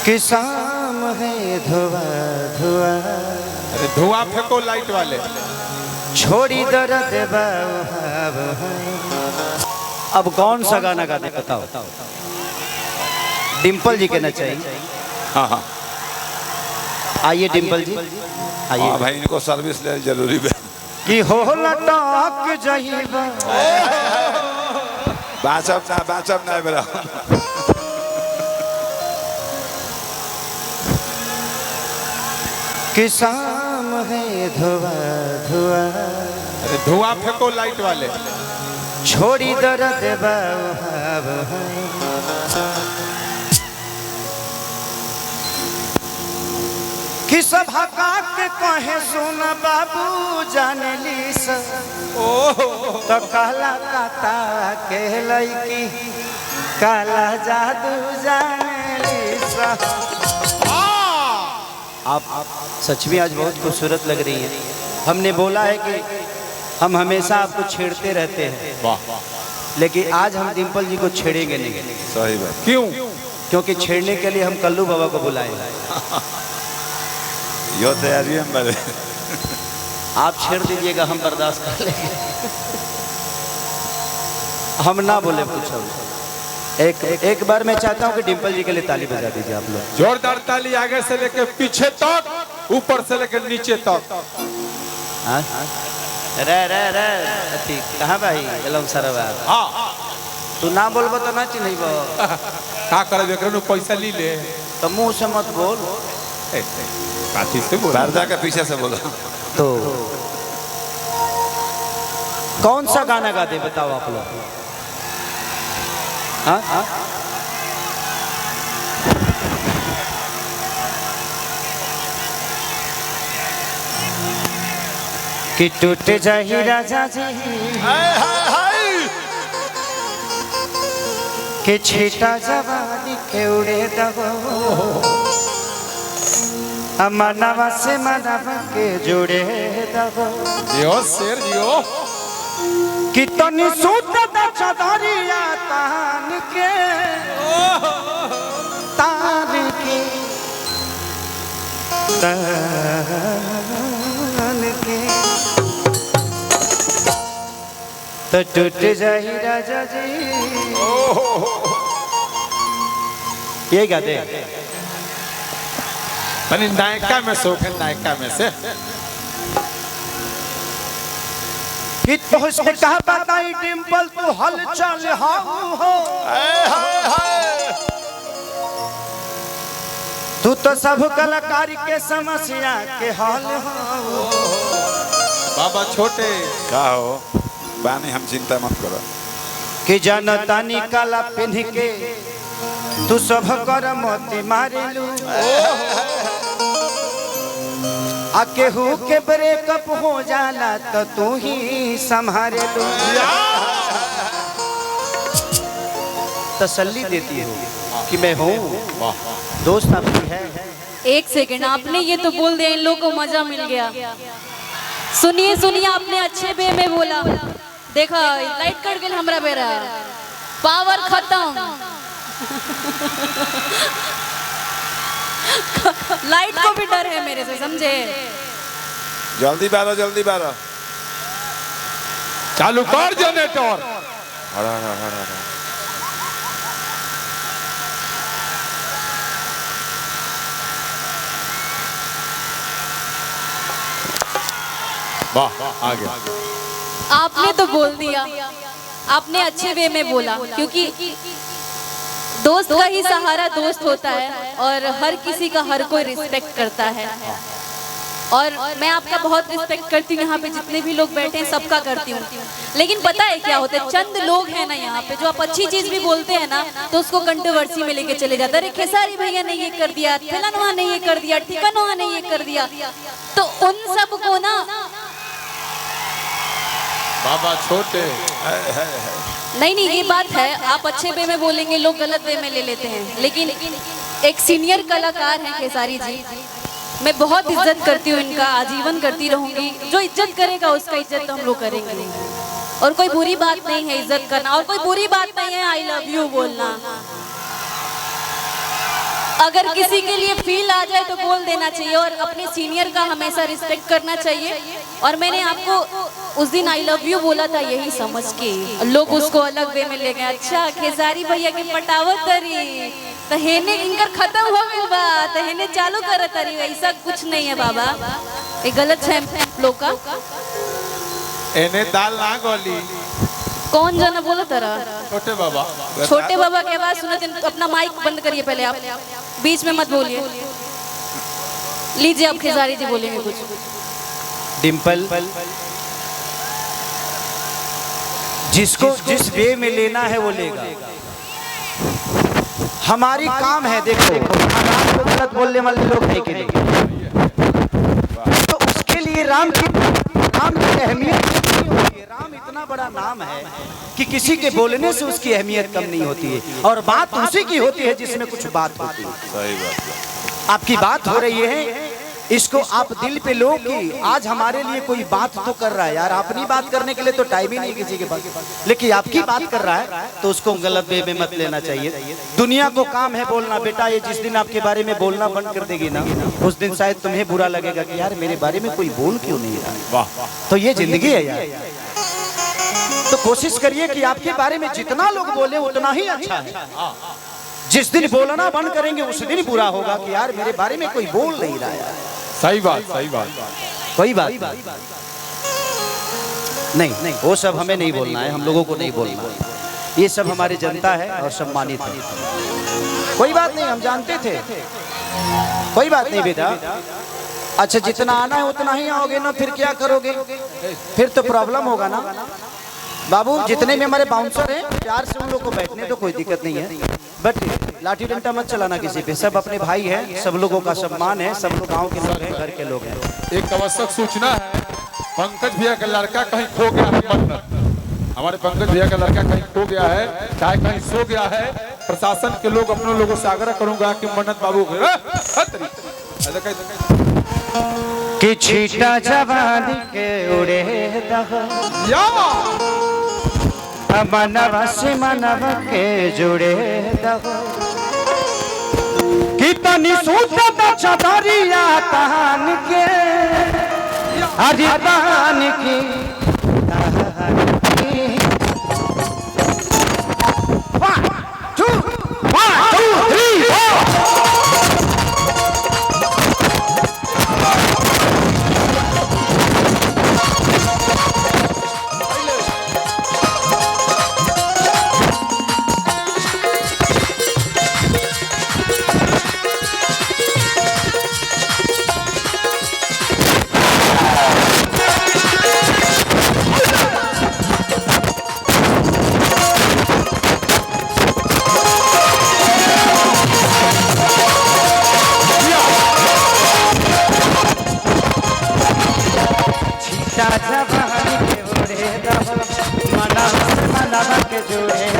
कि शाम है धुआं धुआं। अरे धुआं फेंको लाइट वाले। छोड़ी दर्द बाब। अब कौन सा गाना गाते बताओ। डिम्पल जी कहना चाहिए। हाँ हाँ आइए डिम्पल जी आइए। हाँ भाई इनको सर्विस ले जरूरी है कि हो लटक जाइबा। बाचब ना बेरा। कि शाम है धुआं धुआं। अरे धुआं फेंको लाइट वाले। छोड़ी दर्द बाब। कि सभा के कहे सुन बाबू जान ली तो काला काता के लईकी काला जादू जान ली। आप सच में आज बहुत खूबसूरत लग रही है। हमने बोला है कि हम हमेशा आपको छेड़ते रहते हैं, लेकिन आज हम डिम्पल जी को छेड़ेंगे नहीं। सही बात। क्यों? क्योंकि छेड़ने के लिए हम कल्लू बाबा को बुलाए। यो तैयारी है मेरे। आप छेड़ दीजिएगा हम बर्दाश्त कर लेंगे। हम ना बोले कुछ। एक बार मैं चाहता हूँ कि डिम्पल जी के लिए ताली बजा दीजिए आप लोग। जोरदार ताली आगे से लेकर पीछे तक, ऊपर से लेकर नीचे तक। ठीक कहाँ भाई एलम सरवा। हाँ तू ना बोलबो तो ना चिन्हबो। का करे बेकरनु पैसा ली ले तो मुंह से मत बोल। काठी से बोल। पर्दा के पीछे से बोलो। तो कौन सा गाना गाते बताओ आप लोग। हाँ कि टूट जाही राजा जी कि छीटा जवानी के उड़े दबो। मनवा से मनवा के जुड़े दबो। यो शेर यो कितनी सूत चदरिया तान के तो टूट जाही राजा जी। ये गाते तनी नायका में शौक है, नायका में से कि तो उसने कहा बताई डिम्पल तू हलचल हो। तू तो सब कलाकारी के समस्या के हल हो। बाबा छोटे का हो बानी, हम चिंता मत करो। कि जनता निकाला पिन्ह के तू सब कर मोती मारेलू। आ केहू के ब्रेकअप हो जाला तो तू ही संभाले लू। तसल्ली देती हो कि मैं हूँ, दोस्त आपकी है। एक सेकंड, आपने ये तो बोल दिया इन लोगों को मजा मिल गया। सुनिए सुनिए, आपने अच्छे वे में बोला। देखा लाइट कट गई हमरा बेरा, पावर खत्म। लाइट को भी डर है मेरे से, समझे? जल्दी बारो चालू कर जनरेटर। वाह आ गया। आपने तो बोल दिया, आपने अच्छे वे में बोला, क्योंकि दोस्त का ही सहारा दोस्त होता है और हर किसी का हर कोई रिस्पेक्ट करता है। और मैं आपका बहुत रिस्पेक्ट करती हूँ, यहाँ पे जितने भी लोग बैठे हैं सबका करती हूँ। लेकिन पता है क्या होता है, चंद लोग हैं ना यहाँ पे जो आप अच्छी चीज भी बोलते हैं ना तो उसको कंट्रोवर्सी में लेके चले जाते हैं। खेसारी भैया ने ये कर दिया, फलाना ने ये कर दिया, ठिकाना ने ये कर दिया, तो उन सब को ना बाबा छोटे नहीं ये बात है। आप अच्छे वे में बोलेंगे, लोग गलत वे में ले लेते हैं। लेकिन एक सीनियर कलाकार हैं खेसारी जी, मैं बहुत इज्जत करती हूँ इनका, आजीवन करती रहूंगी। जो इज्जत करेगा उसका इज्जत तो हम लोग करेंगे। और कोई बुरी बात नहीं है इज्जत करना, और कोई बुरी बात नहीं है आई लव यू बोलना। अगर किसी के लिए फील आ जाए तो बोल देना चाहिए और अपने सीनियर का हमेशा रिस्पेक्ट करना चाहिए। और मैंने आपको उस दिन आई लव यू बोला था यही समझ के, लोग उसको अलग वे में ले गए। अच्छा खेसारी भैया के पटावत तरी तो हेने इनकर खत्म हो गई बा तो हेने चालू कर तरी, ऐसा कुछ नहीं है बाबा, ये गलत है लोग का। एने दाल ना गोली कौन जना बोला तरा? छोटे बाबा। छोटे बाबा के आवाज सुना तो अपना माइक बंद करिए पहले, आप बीच में मत बोलिए। लीजिए आप खेसारी जी बोलेंगे कुछ। डिम्पल, जिसको जिस वे में लेना है वो लेगा, हमारी काम है। देखो राम को गलत बोलने वाले लोग है कि नहीं, तो उसके लिए राम की अहमियत नहीं होती है। राम इतना बड़ा नाम है कि किसी के बोलने से उसकी अहमियत कम नहीं होती है, और बात उसी की होती है जिसमें कुछ बात होती है। सही बात। आपकी बात हो रही है, इसको आप दिल पे लो कि आज हमारे लिए कोई बात तो कर रहा है। यार अपनी बात करने के लिए तो टाइम ही नहीं किसी के पास, लेकिन आपकी बात कर रहा है तो उसको गलत वे में मत लेना चाहिए। दुनिया को काम है बोलना। बेटा ये जिस दिन आपके बारे में बोलना बंद कर देगी ना, उस दिन शायद तुम्हें बुरा लगेगा कि यार मेरे बारे में कोई बोल क्यों नहीं रहा है। तो ये जिंदगी है यार। तो कोशिश करिए कि आपके बारे में जितना लोग बोले उतना ही अच्छा है। जिस दिन बोलना बंद करेंगे उस दिन बुरा होगा कि यार मेरे बारे में कोई बोल नहीं रहा है। सही बात, सही बात। कोई बात नहीं, वो सब हमें नहीं बोलना है, हम लोगों को नहीं बोलना है। ये सब हमारी जनता है और सम्मानित है। कोई बात नहीं, हम जानते थे। कोई बात नहीं बेटा। अच्छा जितना आना है उतना ही आओगे ना, फिर क्या करोगे? फिर तो प्रॉब्लम होगा ना बाबू। जितने भी हमारे बाउंसर हैं प्यार से उन लोग को बैठने तो कोई दिक्कत नहीं है, बट लाठी डंडा मत चलाना किसी पे। सब अपने भाई हैं, सब लोगों का सम्मान है, सब लोग गांव के लोग हैं, घर के लोग हैं। एक आवश्यक सूचना है, पंकज भैया का लड़का कहीं खो गया है। मन्नत, हमारे पंकज भैया का लड़का कहीं खो गया है, चाहे कहीं सो गया है। प्रशासन के लोग अपने लोगों से आग्रह करूंगा कि मन्नत बाबू कि छीटा जवानी के उड़े मनवा से मनवा के जुड़े कितनी सूचत चदरिया तान के हरि तान की जवानी के उड़े मनवा के जुड़े